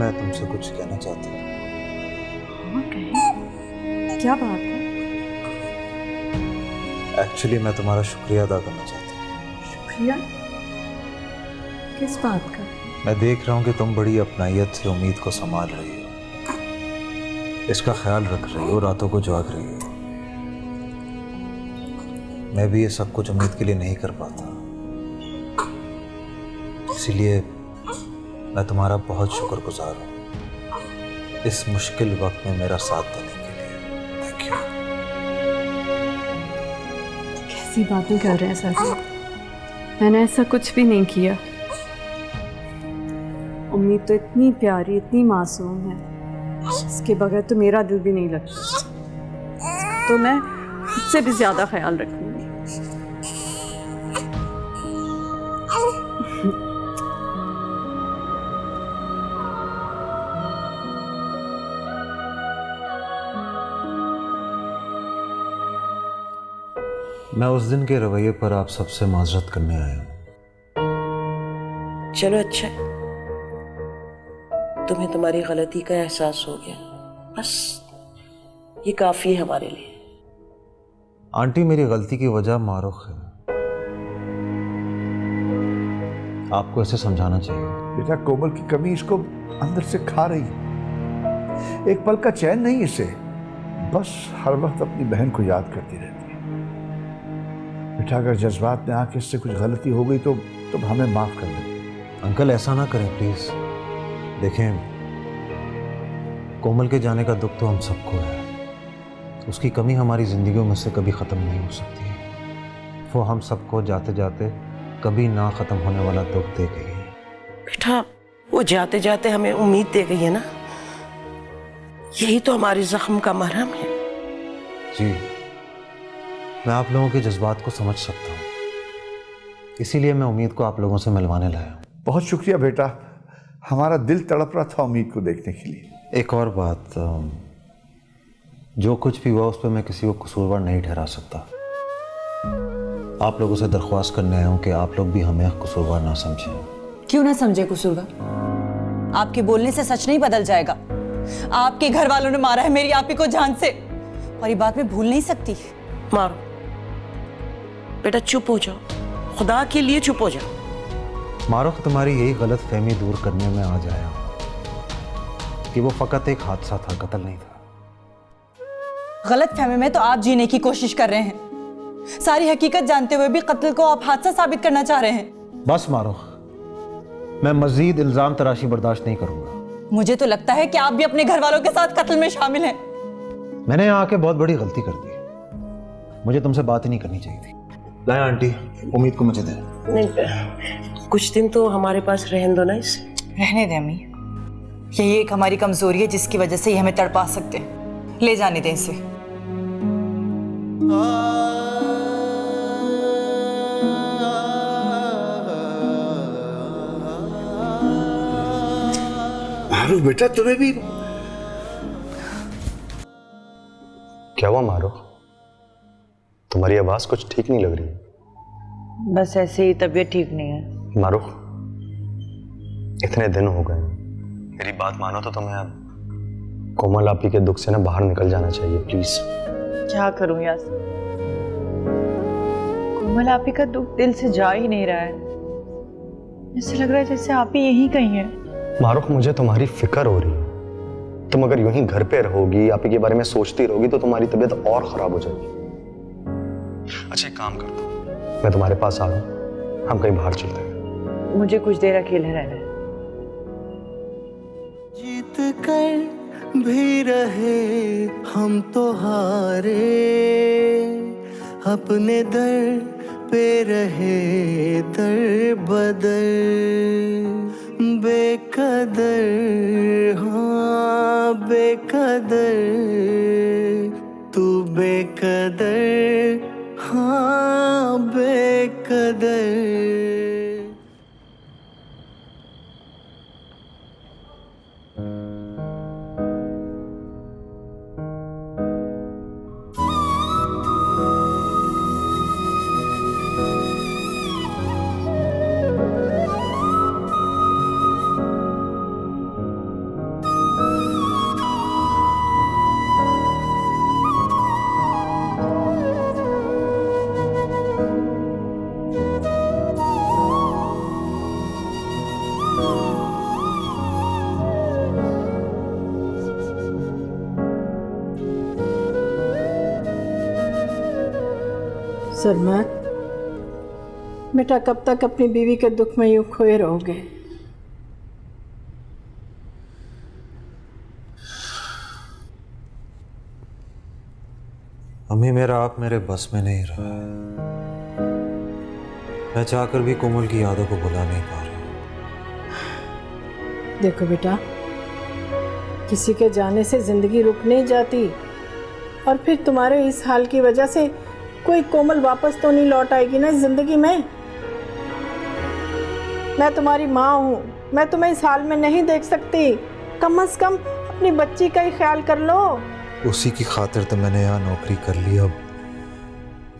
मैं तुमसे कुछ कहना चाहता हूँ। हाँ कहें, क्या बात है? एक्चुअली मैं तुम्हारा शुक्रिया अदा करना चाहता हूँ। शुक्रिया? किस बात का? मैं देख रहा हूँ कि तुम बड़ी अपनाइयत से उम्मीद को संभाल रही हो, इसका ख्याल रख रही हो, रातों को जाग रही हो। मैं भी ये सब कुछ उम्मीद के लिए नहीं कर पाता, इसीलिए मैं तुम्हारा बहुत शुक्रगुजार हूँ इस मुश्किल वक्त में मेरा साथ देने के लिए। Thank you. कैसी बातें कर रहे हैं सर? मैंने ऐसा कुछ भी नहीं किया। उम्मीद तो इतनी प्यारी, इतनी मासूम है, इसके बगैर तो मेरा दिल भी नहीं लगता। तो मैं उससे भी ज्यादा ख्याल रखूंगी। मैं उस दिन के रवैये पर आप सबसे माजरत करने आया हूँ। चलो अच्छा, तुम्हें तुम्हारी गलती का एहसास हो गया, बस ये काफी है हमारे लिए। आंटी, मेरी गलती की वजह मारूख है, आपको ऐसे समझाना चाहिए। बेटा, कोमल की कमी इसको अंदर से खा रही है। एक पल का चैन नहीं इसे, बस हर वक्त अपनी बहन को याद करती रहती है। बेटा, अगर जज्बात में आके इससे कुछ गलती हो गई तो हमें माफ कर दें। अंकल, ऐसा ना करें प्लीज। देखें, कोमल के जाने का दुख तो हम सबको है, उसकी कमी हमारी जिंदगियों में से कभी ख़त्म नहीं हो सकती। वो हम सबको जाते जाते कभी ना ख़त्म होने वाला दुख दे गई है। बेटा, वो जाते जाते हमें उम्मीद दे गई है ना, यही तो हमारे जख्म का मरहम है। जी, मैं आप लोगों के जज्बात को समझ सकता हूँ, इसीलिए मैं उम्मीद को आप लोगों से मिलवाने लाया हूँ। बहुत शुक्रिया बेटा, हमारा दिल तड़प रहा था उम्मीद को देखने के लिए। एक और बात, जो कुछ भी हुआ उस पर मैं किसी को कसूरवार नहीं ठहरा सकता। आप लोगों से दरख्वास्त करने आया हूँ कि आप लोग भी हमें कसूरवार ना समझें। क्यों ना समझे कसूरवार? आपके बोलने से सच नहीं बदल जाएगा। आपके घर वालों ने मारा है मेरी आपी को जान से, और ये बात मैं भूल नहीं सकती। मारो बेटा, चुप हो जाओ, खुदा के लिए चुप हो जाओ। मारूख, तुम्हारी यही गलत फहमी दूर करने में आज आया हूँ कि वो फकत एक हादसा था, कत्ल नहीं था। गलत फहमी में तो आप जीने की कोशिश कर रहे हैं। सारी हकीकत जानते हुए भी कत्ल को आप हादसा साबित करना चाह रहे हैं। बस मारूख, मैं मजीद इल्जाम तराशी बर्दाश्त नहीं करूंगा। मुझे तो लगता है कि आप भी अपने घर वालों के साथ कत्ल में शामिल हैं। मैंने यहाँ आके बहुत बड़ी गलती कर दी, मुझे तुमसे बात ही नहीं करनी चाहिए थी। लाए आंटी, उम्मीद को मुझे दे। नहीं, कुछ दिन तो हमारे पास रहने दो ना इसे। रहने दें अम्मी, यही एक हमारी कमजोरी है जिसकी वजह से ये हमें तड़पा सकते हैं। ले जाने दें इसे। मारूफ बेटा, तुम्हें भी क्या हुआ मारूफ? तुम्हारी आवाज कुछ ठीक नहीं लग रही। बस ऐसे ही, तबीयत ठीक नहीं है। मारूफ, इतने दिन हो गए, मेरी बात मानो तो तुम्हें अब कोमल आपी के दुख से ना बाहर निकल जाना चाहिए, प्लीज। क्या करूं यार, कोमल आपी का दुख दिल से जा ही नहीं रहा है। ऐसे लग रहा है जैसे आप ही यहीं कहीं है। मारूफ, मुझे तुम्हारी फिक्र हो रही है। तुम अगर यूं ही घर पे रहोगी, आपी के बारे में सोचती रहोगी, तो तुम्हारी तबीयत और खराब हो जाएगी। अच्छा, एक काम करता हूं, मैं तुम्हारे पास आ रहा हूं, हम कहीं बाहर चलते हैं। मुझे कुछ देर अकेले रहना है। जीत कर भी रहे हम तो हारे, अपने दर पे रहे दर बदर, बेकदर, हाँ बेकदर, तू बेकदर, हाँ बेकदर। सलमान, बेटा कब तक अपनी बीवी के दुख में यूं खोए रहोगे? अम्मी, मेरा आप मेरे बस में नहीं रहा है। मैं चाहकर भी कोमल की यादों को भुला नहीं पा रहा। देखो बेटा, किसी के जाने से जिंदगी रुक नहीं जाती, और फिर तुम्हारे इस हाल की वजह से कोई कोमल वापस तो नहीं लौट आएगी ना इस जिंदगी में। मैं तुम्हारी माँ हूँ, मैं तुम्हें इस हाल में नहीं देख सकती। कम से कम अपनी बच्ची का ही ख्याल कर लो। उसी की खातिर तो मैंने यहाँ नौकरी कर ली। अब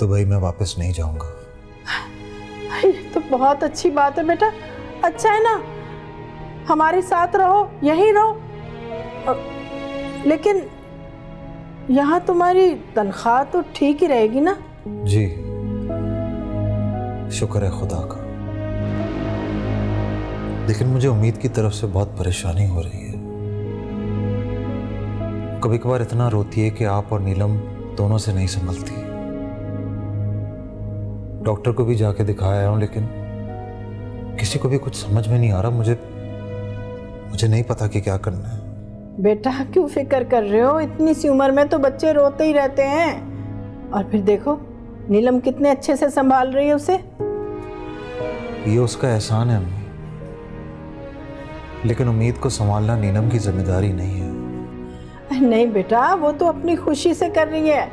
दुबई में वापस नहीं जाऊंगा। ये तो बहुत अच्छी बात है बेटा, अच्छा है ना, हमारे साथ रहो, यहीं रहो। लेकिन यहाँ तुम्हारी तनख्वाह तो ठीक ही रहेगी ना? जी, शुक्र है खुदा का। लेकिन मुझे उम्मीद की तरफ से बहुत परेशानी हो रही है। कभी कभार इतना रोती है कि आप और नीलम दोनों से नहीं संभलती। डॉक्टर को भी जाके दिखाया हूं, लेकिन किसी को भी कुछ समझ में नहीं आ रहा। मुझे नहीं पता कि क्या करना है। बेटा क्यों फिक्र कर रहे हो? इतनी सी उम्र में तो बच्चे रोते ही रहते हैं। और फिर देखो नीलम कितने अच्छे से संभाल रही है उसे। ये उसका एहसान है अम्मी, लेकिन उम्मीद को संभालना नीलम की जिम्मेदारी नहीं है। नहीं बेटा, वो तो अपनी खुशी से कर रही है।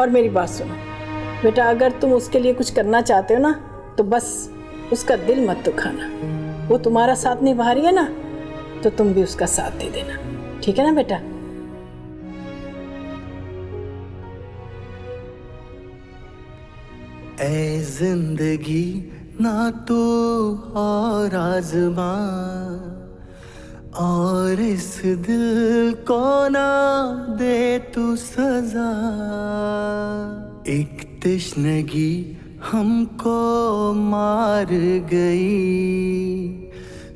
और मेरी बात सुनो बेटा, अगर तुम उसके लिए कुछ करना चाहते हो ना, तो बस उसका दिल मत दुखाना। वो तुम्हारा साथ निभा रही है ना, तो तुम भी उसका साथ दे देना, ठीक है ना बेटा? ऐ जिंदगी ना तू और आज़मा, और इस दिल को ना दे तू सजा। एक तश्नगी हमको मार गई,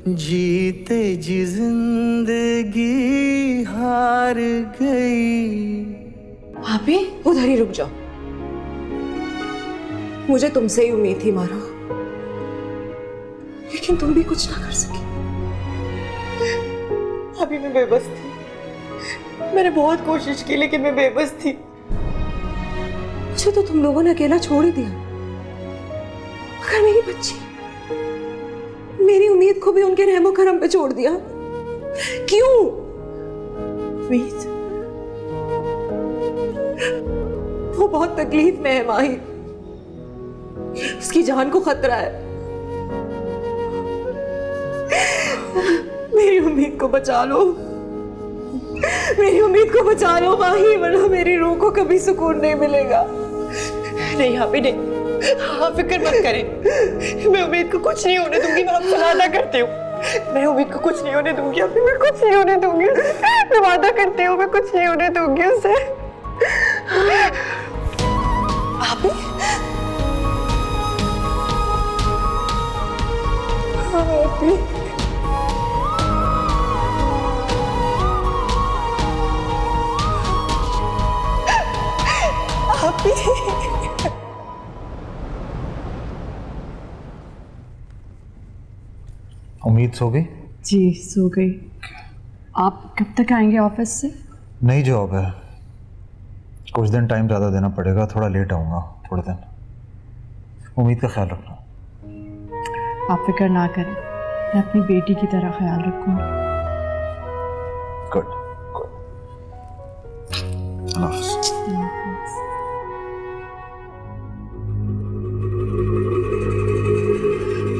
जीते जी जिंदगी हार गई। भाभी उधर ही रुक जाओ, मुझे तुमसे ही उम्मीद थी मारो, लेकिन तुम भी कुछ ना कर सकी। अभी मैं बेबस थी, मैंने बहुत कोशिश की, लेकिन मैं बेबस थी। मुझे तो तुम लोगों ने अकेला छोड़ ही दिया, मगर मेरी बच्ची, मेरी उम्मीद को भी उनके रहमो करम पे छोड़ दिया। क्यों? उम्मीद वो बहुत तकलीफ में है माही, उसकी जान को खतरा है। मेरी उम्मीद को बचा लो, मेरी उम्मीद को बचा लो माही, वरना मेरी रूह को कभी सुकून नहीं मिलेगा। नहीं यहाँ पे नहीं, आप फिक्र मत करें, मैं उम्मीद को कुछ नहीं होने दूंगी। मैं आपसे वादा करती हूँ, मैं उम्मीद को कुछ नहीं होने दूंगी। अभी मैं कुछ नहीं होने दूंगी, मैं वादा करती हूँ, मैं कुछ नहीं होने दूंगी उसे। आप उम्मीद सो गई? जी सो गई। आप कब तक आएंगे ऑफिस से? नई जॉब है, कुछ दिन टाइम ज़्यादा देना पड़ेगा, थोड़ा लेट आऊँगा थोड़े दिन। उम्मीद का ख्याल रखना। आप फिक्र ना करें, मैं अपनी बेटी की तरह ख्याल रखूंगी। गुड गुड, अल्लाह हाफ़िज़।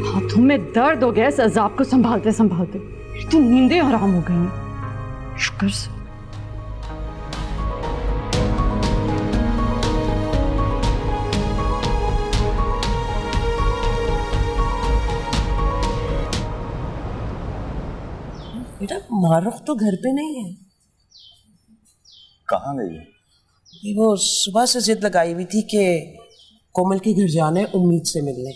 हाथों में दर्द हो गया इस अजाब को संभालते संभालते, मेरी तो नींदें हराम हो गई हैं। शुक्र से बेटा मारुख तो घर पे नहीं है। कहाँ गई है? ये वो सुबह से जिद लगाई हुई थी कि कोमल के घर जाना है उम्मीद से मिलने।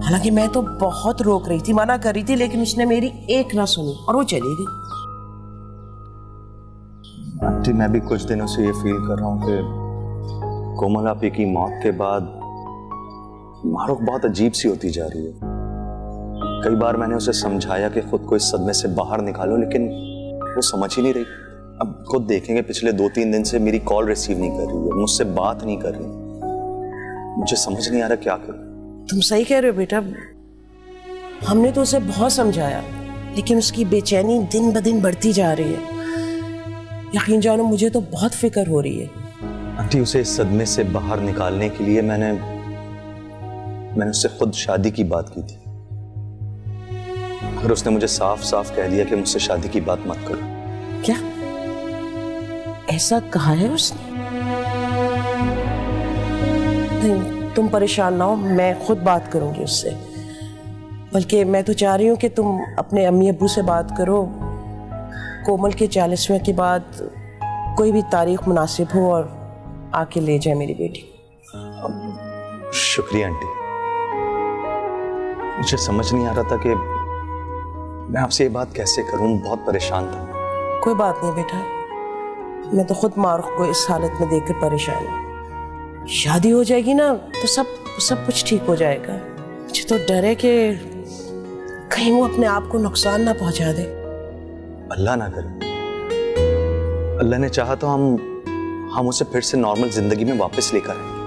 हालांकि मैं तो बहुत रोक रही थी, मना कर रही थी, लेकिन उसने मेरी एक ना सुनी और वो चली गई। आंटी, मैं भी कुछ दिनों से ये फील कर रहा हूँ कि कोमल आपी की मौत के बाद मारूफ बहुत अजीब सी होती जा रही है। कई बार मैंने उसे समझाया कि खुद को इस सदमे से बाहर निकालो, लेकिन वो समझ ही नहीं रही। अब खुद देखेंगे, पिछले 2-3 दिन से मेरी कॉल रिसीव नहीं कर रही है, मुझसे बात नहीं कर रही। मुझे समझ नहीं आ रहा क्या करूं। तुम सही कह रहे हो बेटा, हमने तो उसे बहुत समझाया, लेकिन उसकी बेचैनी दिन ब दिन बढ़ती जा रही है। यकीन जानो मुझे तो बहुत फिक्र हो रही है। आंटी, उसे इस सदमे से बाहर निकालने के लिए मैंने उससे खुद शादी की बात की थी, और उसने मुझे साफ साफ कह दिया कि मुझसे शादी की बात मत करो। क्या ऐसा कहा है उसने? नहीं, तुम परेशान ना हो, मैं खुद बात करूंगी उससे। बल्कि मैं तो चाह रही हूँ कि तुम अपने अम्मी अब्बू से बात करो, कोमल के 40वें के बाद कोई भी तारीख मुनासिब हो और आके ले जाए मेरी बेटी। शुक्रिया आंटी। मुझे समझ नहीं आ रहा था कि मैं आपसे ये बात कैसे करूं, बहुत परेशान था। कोई बात नहीं बेटा, मैं तो खुद मारूफ को इस हालत में देखकर परेशान हूँ। शादी हो जाएगी ना तो सब कुछ ठीक हो जाएगा। मुझे तो डर है कि कहीं वो अपने आप को नुकसान ना पहुंचा दे। अल्लाह ना करे। अल्लाह ने चाहा तो हम उसे फिर से नॉर्मल जिंदगी में वापस लेकर आएंगे।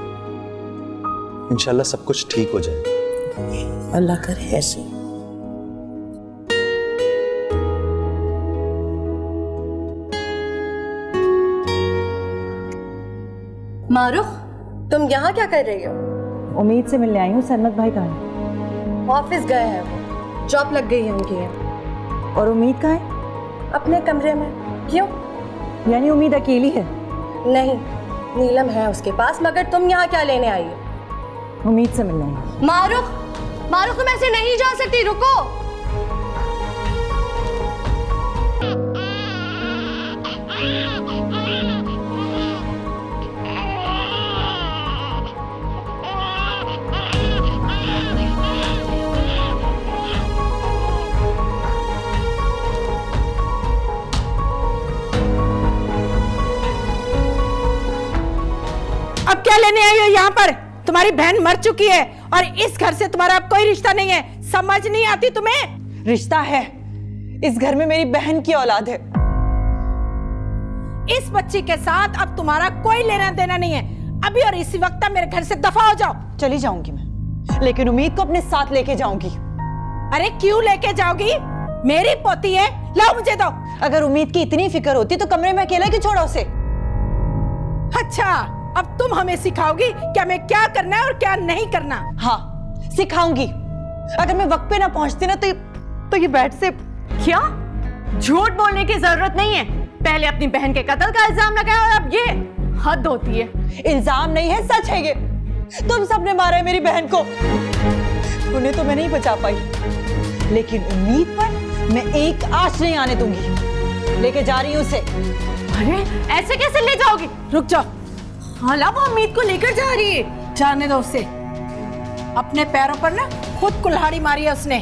इंशाल्लाह सब कुछ ठीक हो जाए। अल्लाह करे ऐसे। मारूफ, तुम यहाँ क्या कर रही हो? उम्मीद से मिलने आई हूँ। सरमत भाई कहाँ है? ऑफिस गए हैं, वो जॉब लग गई है उनकी यहाँ। और उम्मीद कहाँ है? अपने कमरे में। क्यों? यानी उम्मीद अकेली है? नहीं, नीलम है उसके पास, मगर तुम यहाँ क्या लेने आई हो? उम्मीद से मिलने आई हूँ। मारूफ, मारूफ, तुम ऐसे नहीं जा सकती, रुको। अब क्या लेने आई हो यहाँ पर? तुम्हारी बहन मर चुकी है और इस घर से तुम्हारा अब कोई रिश्ता नहीं है। समझ नहीं आती तुम्हें? रिश्ता है। इस घर में मेरी बहन की औलाद है। इस बच्ची के साथ अब तुम्हारा कोई लेना देना नहीं है। अभी और इसी वक्त मेरे घर से दफा हो जाओ। चली जाऊंगी मैं, लेकिन उम्मीद को अपने साथ लेके जाऊंगी। अरे क्यों लेके जाओगी? मेरी पोती है, लाओ मुझे दो। अगर उम्मीद की इतनी फिक्र होती तो कमरे में अकेला क्यों छोड़ा उसे? अच्छा, अब तुम हमें सिखाओगी कि हमें क्या करना है और क्या नहीं करना? हाँ, सिखाऊंगी। अगर मैं वक्त पे ना पहुंचती ना तो ये बेड से। क्या? झूठ बोलने की जरूरत नहीं है। पहले अपनी बहन के कत्ल का इल्जाम लगाया और अब ये हद होती है। इल्जाम नहीं है, सच है ये। तुम सबने मारा है मेरी बहन को। उन्हें तो मैं नहीं बचा पाई, लेकिन उम्मीद पर मैं एक आंच नहीं आने दूंगी। लेके जा रही हूं उसे। अरे ऐसे कैसे ले जाओगी? रुक जाओ। हाला, वो उम्मीद को लेकर जा रही है। जाने दो उसे। अपने पैरों पर ना खुद कुल्हाड़ी मारी है उसने।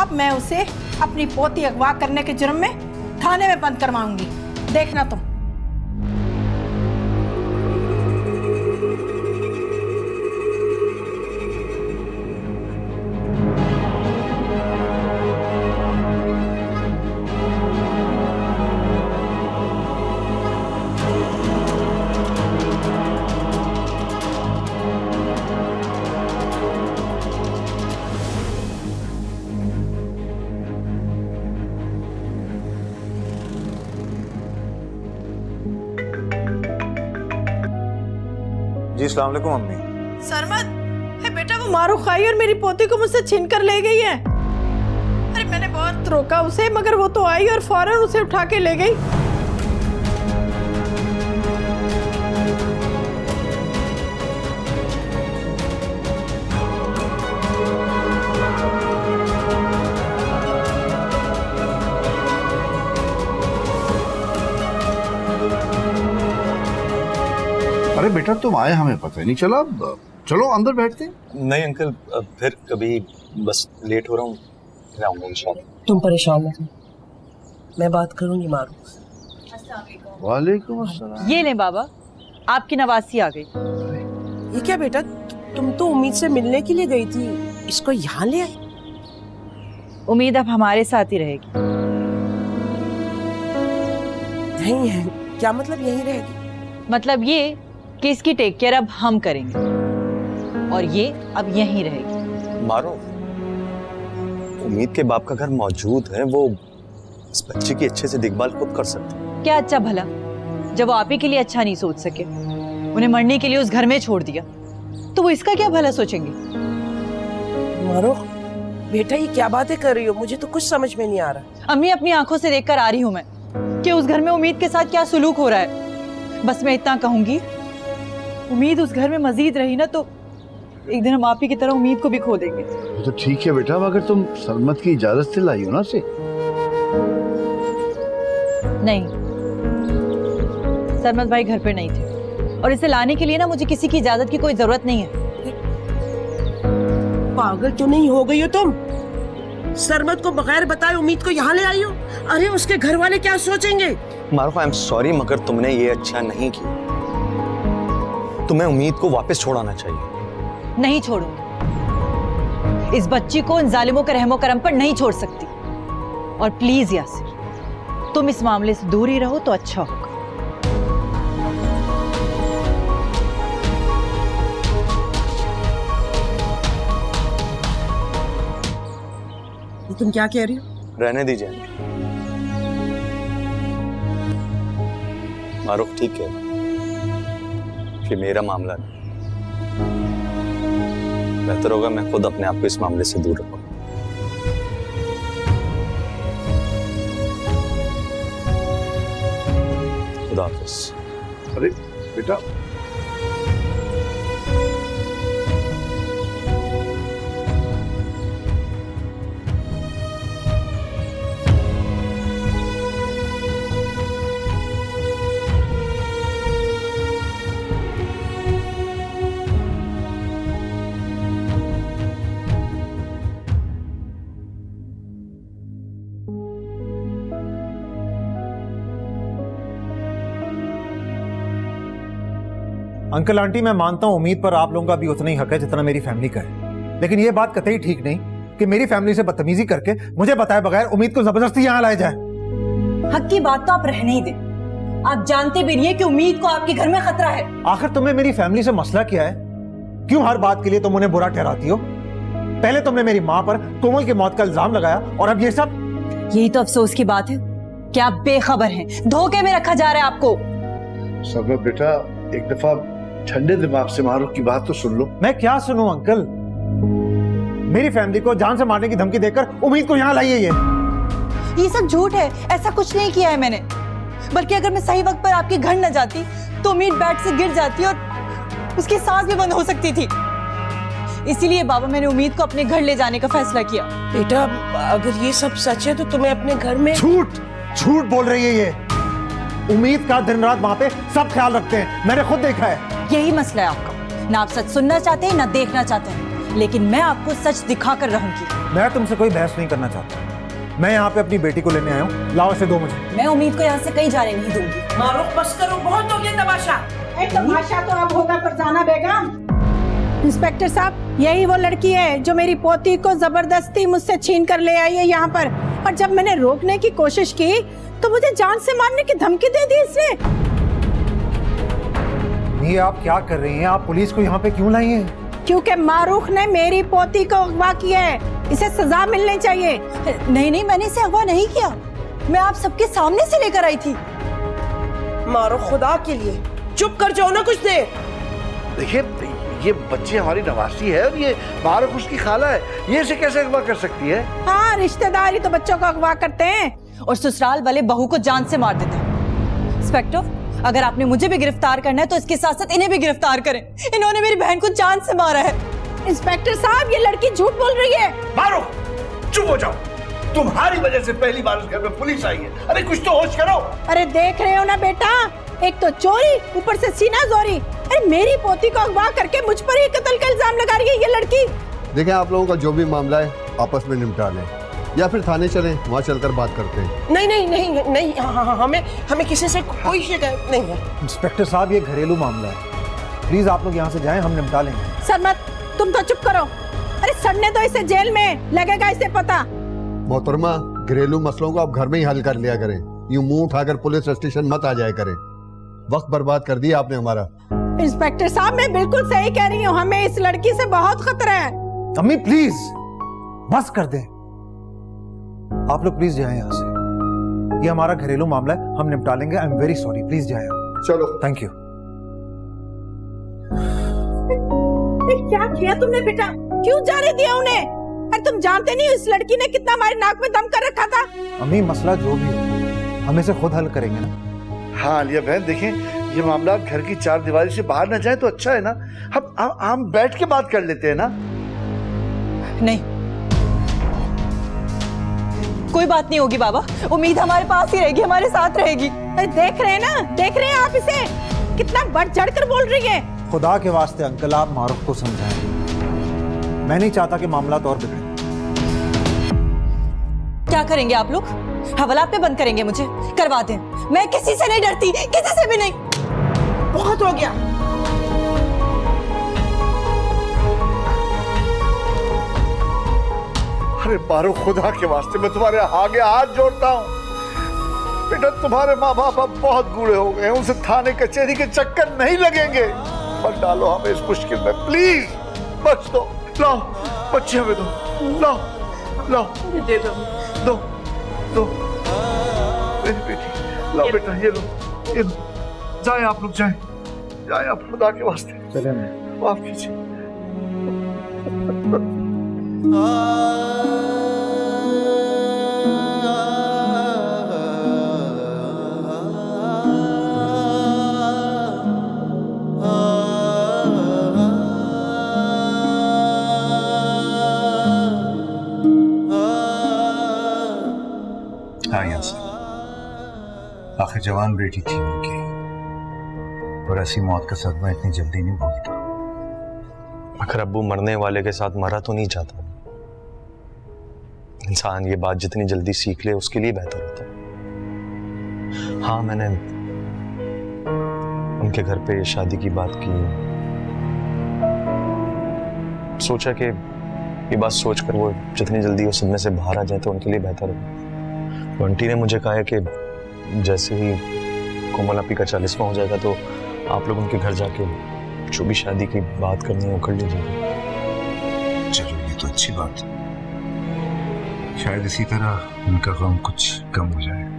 अब मैं उसे अपनी पोती अगवा करने के जुर्म में थाने में बंद करवाऊंगी। देखना तुम। जी अस्सलाम वालेकुम अम्मी। सरमत, है बेटा, वो मारूफ आई और मेरी पोती को मुझसे छीन कर ले गई है। अरे मैंने बहुत रोका उसे, मगर वो तो आई और फौरन उसे उठा के ले गई। अरे बेटा तुम आए, हमें पता ही नहीं चला। चलो अंदर बैठते हैं। नहीं अंकल, फिर कभी, बस लेट हो रहा हूँ, फिर आऊंगा इंशाल्लाह। तुम परेशान मत हो, मैं बात करूंगी मारूफ। वालेकुम अस्सलाम। ये ले बाबा, आपकी नवासी आ गई। ये क्या बेटा, तुम तो उम्मीद से मिलने के लिए गई थी, इसको यहाँ ले आई? उम्मीद अब हमारे साथ ही रहेगी। नहीं है, क्या मतलब यहीं रहेगी? मतलब ये कि इसकी टेक केयर अब हम करेंगे और ये अब यहीं रहेगी। मारो, उम्मीद के बाप का घर मौजूद है, वो इस बच्चे की अच्छे से देखभाल खुद कर सकते हैं। क्या अच्छा भला, जब वो आप ही के लिए अच्छा नहीं सोच सके, उन्हें मरने के लिए उस घर में छोड़ दिया, तो वो इसका क्या भला सोचेंगे? मारो बेटा, ये क्या बातें कर रही हो? मुझे तो कुछ समझ में नहीं आ रहा। अम्मी, अपनी आंखों से देखकर आ रही हूं मैं कि उस घर में उम्मीद के साथ क्या सुलूक हो रहा है। बस मैं इतना कहूंगी, उम्मीद उस घर में मजीद रही ना तो एक दिन हम आप ही की तरह उम्मीद को भी खो देंगे। तो ठीक है बेटा, अगर तुम सरमत की इजाजत से लाई हो ना से। नहीं, सरमत भाई घर पे नहीं थे और इसे लाने के लिए ना मुझे किसी की इजाजत की कोई जरूरत नहीं है। पागल तो नहीं हो गई हो तुम? सरमत को बगैर बताए उम्मीद को यहाँ ले आई हो? अरे उसके घर वाले क्या सोचेंगे? मारूफ, आई एम सॉरी, मगर तुमने ये अच्छा नहीं किया। तुम्हें उम्मीद को वापस छोड़ाना चाहिए। नहीं छोड़ूंगी, इस बच्ची को इन जालिमों के रहमो करम पर नहीं छोड़ सकती। और प्लीज यासिर, तुम इस मामले से दूर ही रहो तो अच्छा होगा। तुम क्या कह रही हो? रहने दीजिए मारूफ, ठीक है, ये मेरा मामला है। बेहतर होगा मैं खुद अपने आप को इस मामले से दूर रखूं। खुदा हाफिज। अरे बेटा, अंकल आंटी, मैं मानता हूं उम्मीद पर आप लोगों का भी उतना ही हक है जितना मेरी फैमिली का है, लेकिन यह बात कतई ठीक नहीं कि मेरी फैमिली से बदतमीजी करके मुझे बताए बगैर उम्मीद को जबरदस्ती यहां लाया जाए। हक की बात तो आप रहने ही दें। आप जानते भी नहीं है कि उम्मीद को आपके घर में खतरा है। आखिर तुम्हें मेरी फैमिली से मसला क्या है? क्यों हर बात के लिए तुम उन्हें बुरा ठहराती हो? पहले तुमने मेरी माँ पर कोमल की मौत का इल्जाम लगाया और अब ये सब। यही तो अफसोस की बात है कि आप बेखबर हैं, धोखे में रखा जा रहा है आपको। सब बेटा, एक दफा ठंडे दिमाग से मारूफ की बात तो सुन लो। मैं क्या सुनूं अंकल? मेरी फैमिली को जान से मारने की धमकी देकर उम्मीद को यहाँ लाइए। ये सब झूठ है, ऐसा कुछ नहीं किया है मैंने। बल्कि अगर मैं सही वक्त पर आपके घर न जाती तो उम्मीद बेड से गिर जाती और उसकी सांस भी बंद हो सकती थी। इसीलिए बाबा, मैंने उम्मीद को अपने घर ले जाने का फैसला किया। बेटा, अगर ये सब सच है तो तुम्हें अपने घर में। झूठ बोल रही है ये। उम्मीद का दिन रात वहां पे सब ख्याल रखते हैं, मैंने खुद देखा है। यही मसला है आपका, ना आप सच सुनना चाहते हैं ना देखना चाहते हैं, लेकिन मैं आपको सच दिखा कर रहूंगी। मैं तुमसे कोई बहस नहीं करना चाहता, मैं यहाँ पे अपनी बेटी को लेने आया हूँ। लाओ इसे दो मुझे। मैं उम्मीद को यहाँ से कहीं जाने नहीं दूंगी। मारूफ, बस करो, बहुत हो गया तमाशा। तमाशा तो अब होगा फरजाना बेगम। इंस्पेक्टर साहब, यही वो लड़की है जो मेरी पोती को जबरदस्ती मुझसे छीन कर ले आई है यहाँ पर, और जब मैंने रोकने की कोशिश की तो मुझे जान से मारने की धमकी दे दी इसने। ये आप क्या कर रही हैं? आप पुलिस को यहाँ पे क्यों लाई हैं? क्योंकि मारूफ ने मेरी पोती को अगवा किया है, इसे सजा मिलनी चाहिए। नहीं, मैंने इसे अगवा नहीं किया, मैं आप सबके सामने से लेकर आई थी। मारो, खुदा के लिए चुप कर जाओ ना कुछ देर। देखिए, ये बच्ची हमारी नवासी है और ये मारूफ उसकी खाला है, ये इसे कैसे अगवा कर सकती है? हाँ, रिश्तेदारी तो बच्चों को अगवा करते हैं और ससुराल वाले बहू को जान से मार देते हैं। इंस्पेक्टर, अगर आपने मुझे भी गिरफ्तार करना है तो इसके साथ साथ इन्हें भी गिरफ्तार करें। इन्होंने मेरी बहन को जान से मारा है। इंस्पेक्टर साहब, ये लड़की झूठ बोल रही है। मारूफ, चुप हो जाओ। तुम्हारी वजह से पहली बार उस घर में पुलिस आई है। अरे कुछ तो होश करो। अरे देख रहे हो ना बेटा, एक तो चोरी, ऊपर से सीना जोरी। अरे मेरी पोती को अगवा करके मुझ पर ही कत्ल का इल्जाम लगा रही है ये लड़की। देखें, आप लोगों का जो भी मामला है आपस में निपटा लें। या फिर थाने चलें, वहाँ चलकर बात करते हैं। नहीं नहीं नहीं नहीं, हाँ, हमें किसी से कोई शिकायत नहीं है। इंस्पेक्टर साहब, ये घरेलू मामला है, प्लीज आप लोग यहाँ से जाएं, हम निपटा लेंगे। सरमत, तुम तो चुप करो। अरे सड़ने तो इसे जेल में लगेगा, इसे पता। मोहतरमा, घरेलू मसलों को आप घर में ही हल कर लिया करें, यूं मुंह उठाकर पुलिस स्टेशन मत आ जाया करें। वक्त बर्बाद कर दिया आपने हमारा। इंस्पेक्टर साहब, मैं बिल्कुल सही कह रही हूँ, हमें इस लड़की से बहुत खतरा है। अम्मी प्लीज बस कर दें, आप लोग प्लीज जाएं यहाँ से, ये हमारा घरेलू मामला है, हम निपटा लेंगे। I am very sorry, please जाएं आप। चलो, थैंक यू। क्या किया तुमने बेटा? क्यों जाने दिया उन्हें? अरे तुम जानते नहीं इस लड़की ने कितना हमारी नाक में दम कर रखा था। अम्मी मसला जो भी हो हम इसे खुद हल करेंगे ना। हाँ आलिया बहन, देखें ये मामला घर की चार दीवारी से बाहर न जाए तो अच्छा है ना। हम बैठ के बात कर लेते हैं ना। नहीं, कोई बात नहीं होगी बाबा, उम्मीद हमारे पास ही रहेगी, हमारे साथ रहेगी। देख रहे हैं ना, देख रहे हैं आप इसे कितना बढ़ चढ़ कर बोल रही है। खुदा के वास्ते अंकल, आप मारूफ को समझाएं, मैं नहीं चाहता कि मामला और बिगड़े। क्या करेंगे आप लोग? हवालात पे बंद करेंगे मुझे? करवा दें, मैं किसी से नहीं डरती, किसी से भी नहीं। बहुत हो गया। अरे मारो, खुदा के वास्ते मैं तुम्हारे आगे हाथ जोड़ता हूँ। बेटा तुम्हारे माँ बाप अब बहुत बूढ़े हो गए हैं, उनसे थाने कचहरी के चक्कर नहीं लगेंगे। मत डालो हमें इस मुश्किल में, प्लीज बच दो। लाओ बच्चे हमें दो, लाओ लाओ दे दो, दो दो मेरी बेटी, लाओ बेटा, ये लो ये लो। जाए आप लोग, जाए जाए आप, खुदा के वास्ते चले माफ कीजिए। हाँ यार, आखिर जवान बेटी थी उनकी, और ऐसी मौत का सदमा इतनी जल्दी नहीं भूलता। अगर अब्बू मरने वाले के साथ मरा तो नहीं जाता। इंसान ये बात जितनी जल्दी सीख ले उसके लिए बेहतर होता है। हाँ, मैंने उनके घर पे शादी की बात की, सोचा कि ये बात सोचकर वो जितनी जल्दी उस सदमे से बाहर आ जाए तो उनके लिए बेहतर होगा। बंटी ने मुझे कहा है कि जैसे ही कोमल आपी का 40वां हो जाएगा तो आप लोग उनके घर जाके जो भी शादी की बात करनी है वो कर लीजिएगा। चलो, ये तो अच्छी बात है, शायद इसी तरह उनका गम कुछ कम हो जाए।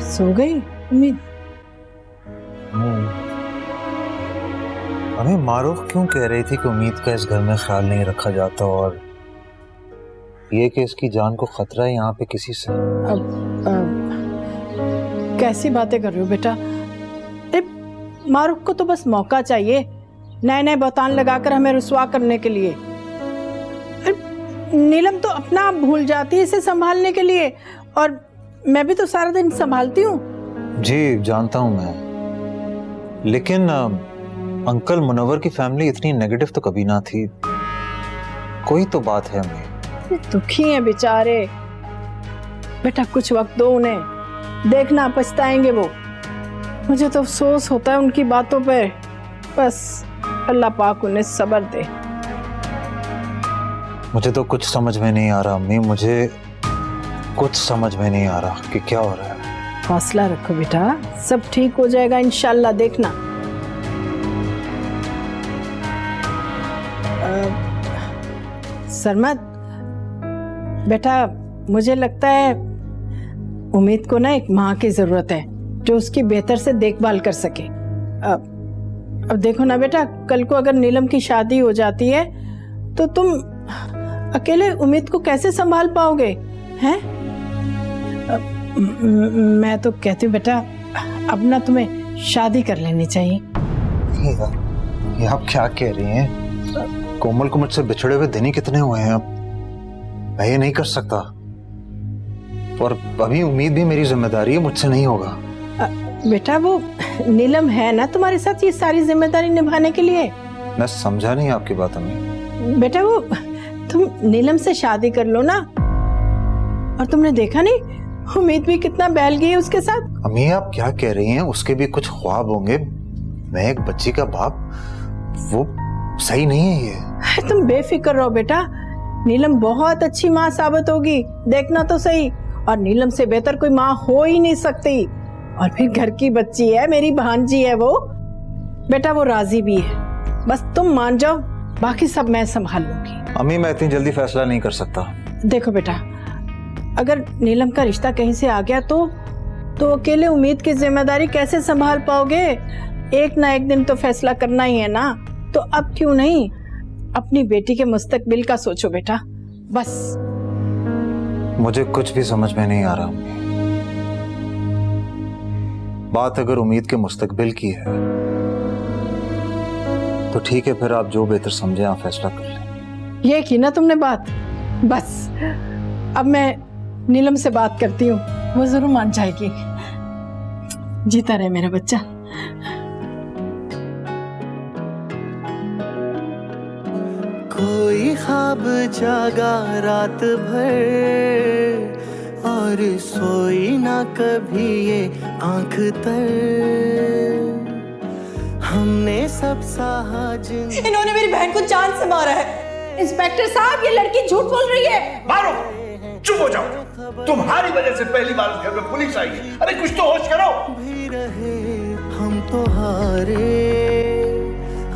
सो गई उम्मीद? हमें मारूफ क्यों कह रही थी कि उम्मीद का इस घर में ख्याल नहीं रखा जाता, और ये कि इसकी जान को खतरा है यहाँ पे किसी से? कैसी बातें कर रहे हो बेटा? मारूफ को तो बस मौका चाहिए नए नए बहतान लगाकर हमें रुसवा करने के लिए। नीलम तो अपना आप भूल जाती है इसे संभालने के लिए, और मैं भी तो सारा दिन संभालती हूँ। जी जानता हूँ मैं, लेकिन अंकल मुनव्वर की फैमिली इतनी नेगेटिव तो कभी ना थी। कोई तो बात है हमें। दुखी हैं बेचारे। बेटा कुछ वक्त दो उन्हें, देखना पछताएंगे वो। मुझे तो अफसोस होता है उनकी बातों पे। बस अल्लाह पाक उन्हें सब्र दे। मुझे तो कुछ समझ में नहीं आ रहा अम्मी, मुझे कुछ समझ में नहीं आ रहा कि क्या हो रहा है। हौसला रखो बेटा, सब ठीक हो जाएगा इंशाल्लाह, देखना। सरमत बेटा, मुझे लगता है उम्मीद को ना एक माँ की जरूरत है। जो उसकी बेहतर से देखभाल कर सके। अब देखो ना बेटा, कल को अगर नीलम की शादी हो जाती है तो तुम अकेले उम्मीद को कैसे संभाल पाओगे हैं? मैं तो कहती हूँ बेटा, अब ना तुम्हें शादी कर लेनी चाहिए। ये आप क्या कह रही हैं? कोमल को मुझसे बिछड़े हुए दिन ही कितने हुए हैं अब। मैं ये नहीं कर सकता, और अभी उम्मीद भी मेरी जिम्मेदारी है, मुझसे नहीं होगा। बेटा वो नीलम है ना तुम्हारे साथ ये सारी जिम्मेदारी निभाने के लिए। मैं समझा नहीं आपकी बात अम्मी। बेटा वो तुम नीलम से शादी कर लो ना। और तुमने देखा नहीं, उम्मीद भी कितना बैल गई है उसके साथ। अम्मी आप क्या कह रही हैं? उसके भी कुछ ख्वाब होंगे। मैं एक बच्ची का बाप, वो सही नहीं है ये। तुम बेफिक्र रहो बेटा, नीलम बहुत अच्छी माँ साबित होगी, देखना तो सही। और नीलम से बेहतर कोई माँ हो ही नहीं सकती। और फिर घर की बच्ची है, मेरी भांजी है वो। बेटा वो राजी भी है, बस तुम मान जाओ, बाकी सब मैं संभाल लूंगी। अम्मी मैं इतनी जल्दी फैसला नहीं कर सकता। देखो बेटा, अगर नीलम का रिश्ता कहीं से आ गया तो अकेले उम्मीद की जिम्मेदारी कैसे संभाल पाओगे? एक ना एक दिन तो फैसला करना ही है ना। तो अब क्यों नहीं अपनी बेटी के मुस्तकबिल का सोचो बेटा, बस। मुझे कुछ भी समझ में नहीं आ रहा अम्मी। बात अगर उम्मीद के मुस्तकबिल की है तो ठीक है, फिर आप जो बेहतर समझे आप फैसला कर लें। ये की ना तुमने बात, बस अब मैं नीलम से बात करती हूँ, वो जरूर मान जाएगी। जीता रहे मेरा बच्चा। कोई ख्वाब जागा रात भर और सोई ना कभी ये आंख तर। हमने सब सहा इन्होंने मेरी बहन को जान से मारा है। इंस्पेक्टर साहब, ये लड़की झूठ बोल रही है। मारो, चुप हो जाओ। तुम्हारी वजह से पहली बार उस घर में पुलिस आई है। अरे कुछ तो होश करो। भी रहे हम तो हारे,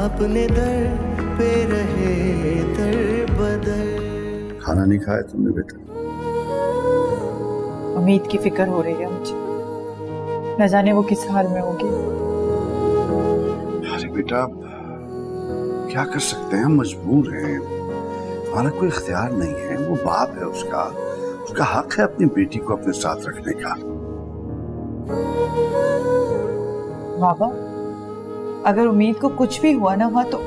अपने दर पे रहे दर बदर। खाना नहीं खाया तुमने बेटा? उम्मीद की फिक्र हो रही है मुझे, न जाने वो किस हाल में होगी। अरे बेटा क्या कर सकते हैं, मजबूर हैं। हमारा कोई इख्तियार नहीं है। वो बाप है, उसका हक है अपनी बेटी को अपने साथ रखने का। बाबा, अगर उम्मीद को कुछ भी हुआ ना हुआ तो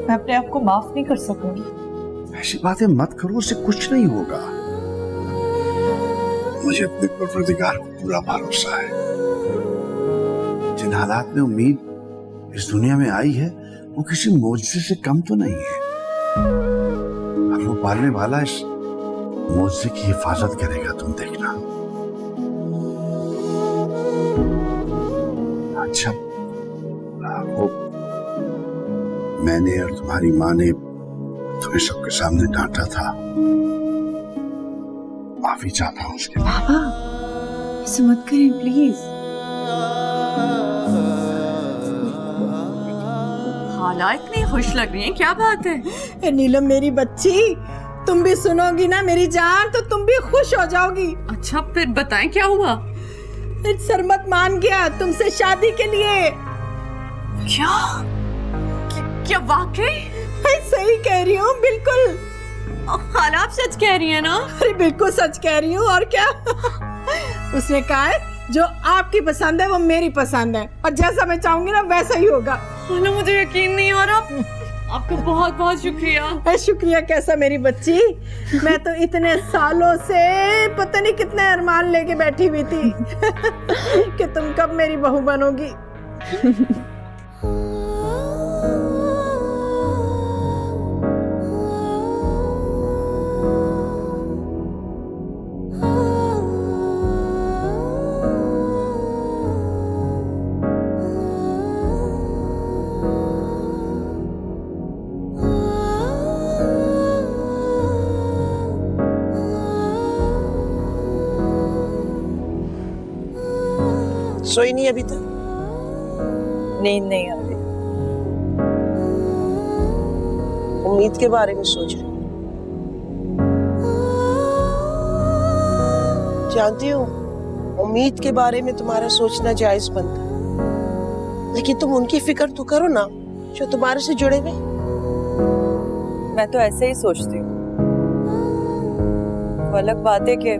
मैं अपने आप को माफ नहीं कर सकूंगी। ऐसी बातें मत करो, उससे कुछ नहीं होगा। मुझे अपने परवरदिगार को पूरा भरोसा है। जिन हालात में उम्मीद इस दुनिया में आई है वो किसी मोजज़े से कम तो नहीं है। अब वो पालने वाला इस मोजज़े की हिफाजत करेगा, तुम देखना। अच्छा, वो मैंने और तुम्हारी माँ ने तुम्हें सबके सामने डांटा था, माफी चाहता हूँ उसके लिए। बाबा ऐसे मत करें प्लीज। हालात इतनी खुश लग रही हैं, क्या बात है? नीलम मेरी बच्ची, तुम भी सुनोगी ना मेरी जान तो तुम भी खुश हो जाओगी। अच्छा फिर बताएं क्या हुआ? सरमत मान गया तुमसे शादी के लिए। क्या वाकई? मैं सही कह रही हूँ, बिल्कुल। खाला आप सच कह रही हैं ना? अरे बिल्कुल सच कह रही हूँ, और क्या। उसने कहा है जो आपकी पसंद है वो मेरी पसंद है, और जैसा मैं चाहूंगी ना वैसा ही होगा। खाला मुझे यकीन नहीं हो रहा। आपका बहुत बहुत शुक्रिया। शुक्रिया कैसा मेरी बच्ची, मैं तो इतने सालों से पता नहीं कितने अरमान लेके बैठी हुई थी कि तुम कब मेरी बहू बनोगी। सोई नहीं अभी तक? नींद नहीं आ रही। उम्मीद के बारे में सोच रही? जानती हूँ उम्मीद के बारे में तुम्हारा सोचना जायज बनता, लेकिन तुम उनकी फिक्र तो करो ना जो तुम्हारे से जुड़े हुए। मैं तो ऐसे ही सोचती हूँ, वो अलग बात है कि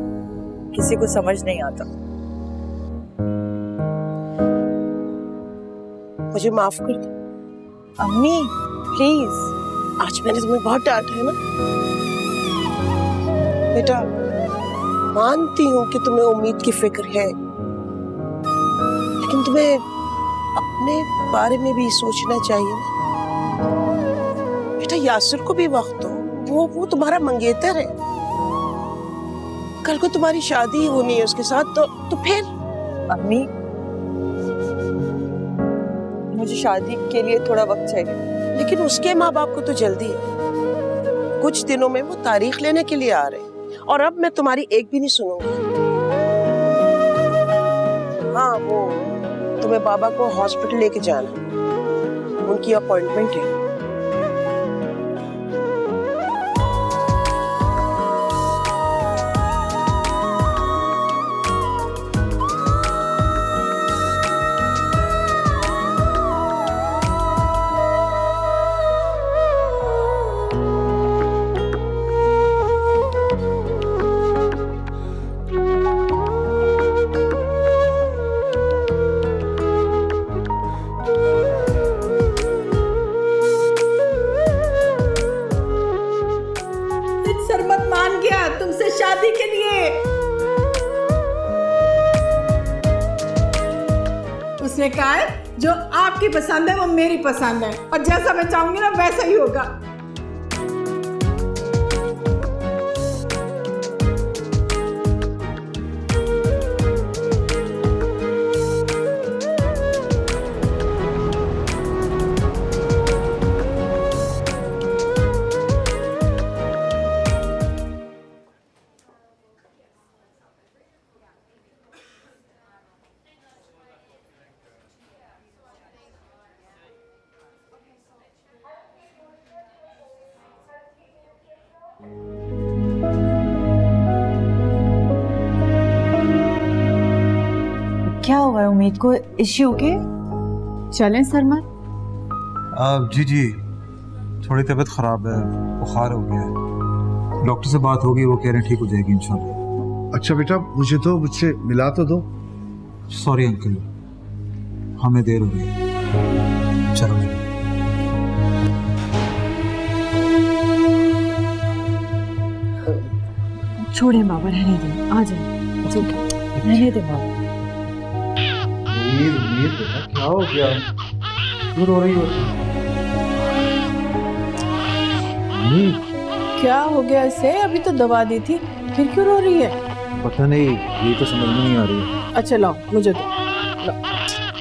किसी को समझ नहीं आता। मुझे माफ कर दो अम्मी प्लीज। आज मैंने तुम्हें बहुत डांटा है ना बेटा। मानती हूँ कि तुम्हें उम्मीद की फिक्र है, लेकिन तुम्हें अपने बारे में भी सोचना चाहिए ना बेटा। यासिर को भी वक्त दो, वो तुम्हारा मंगेतर है। कल को तुम्हारी शादी होनी है उसके साथ, तो फिर। अम्मी मुझे शादी के लिए थोड़ा वक्त चाहिए। लेकिन उसके माँ बाप को तो जल्दी है, कुछ दिनों में वो तारीख लेने के लिए आ रहे हैं, और अब मैं तुम्हारी एक भी नहीं सुनूंगी। हाँ, वो तुम्हें बाबा को हॉस्पिटल लेके जाना, उनकी अपॉइंटमेंट है। सरमत मान गया तुमसे शादी के लिए। उसने कहा है जो आपकी पसंद है वो मेरी पसंद है, और जैसा मैं चाहूंगी ना वैसा ही होगा। क्या हुआ है उम्मीद को? इश्यू के चलें सरमत? जी थोड़ी तबीयत खराब है, बुखार हो गया है। डॉक्टर से बात होगी, वो कह रहे हैं ठीक हो जाएगी इंशाल्लाह। अच्छा बेटा, मुझे तो मुझसे मिला तो दो। सॉरी अंकल, हमें देर हो गई। चलो छोड़े बाबा, रहने दे, आ जाए, रहने दे बाबा। क्या हो गया? क्यों रो रही हो? क्या हो गया इसे? अभी तो दवा दी थी, फिर क्यों रो रही है? पता नहीं, ये तो समझ में नहीं आ रही। अच्छा लाओ, मुझे दो।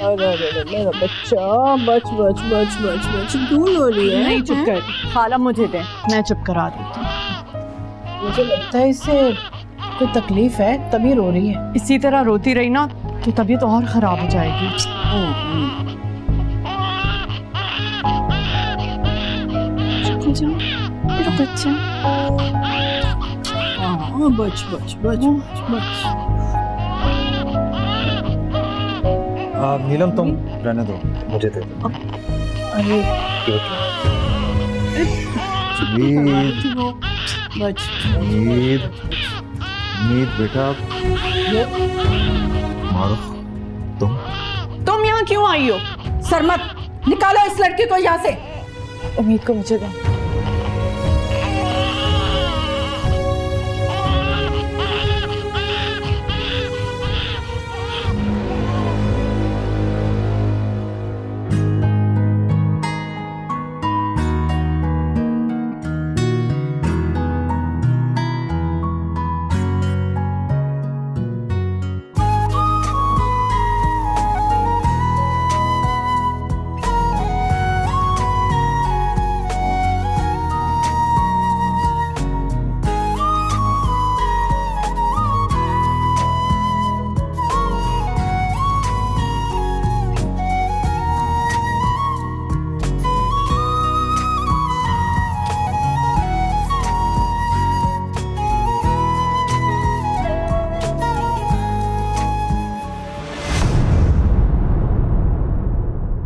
अरे मेरा बच्चा, बच बच बच बच बच, क्यों रो रही है? नहीं, चुप कर खाला, मुझे दे, मैं चुप करा देती हूँ। मुझे लगता है इसे कोई तकलीफ है तभी रो रही है। इसी तरह रोती रही ना तो तबीयत और खराब हो जाएगी। मेरा बच्चा। हाँ, बच बच बच बच। नीलम तुम रहने दो, मुझे दे दो। अरे बच। मीत बेटा, मारूफ तुम यहाँ क्यों आई हो? सरमत, निकालो इस लड़की को यहाँ से। उम्मीद को मुझे दे।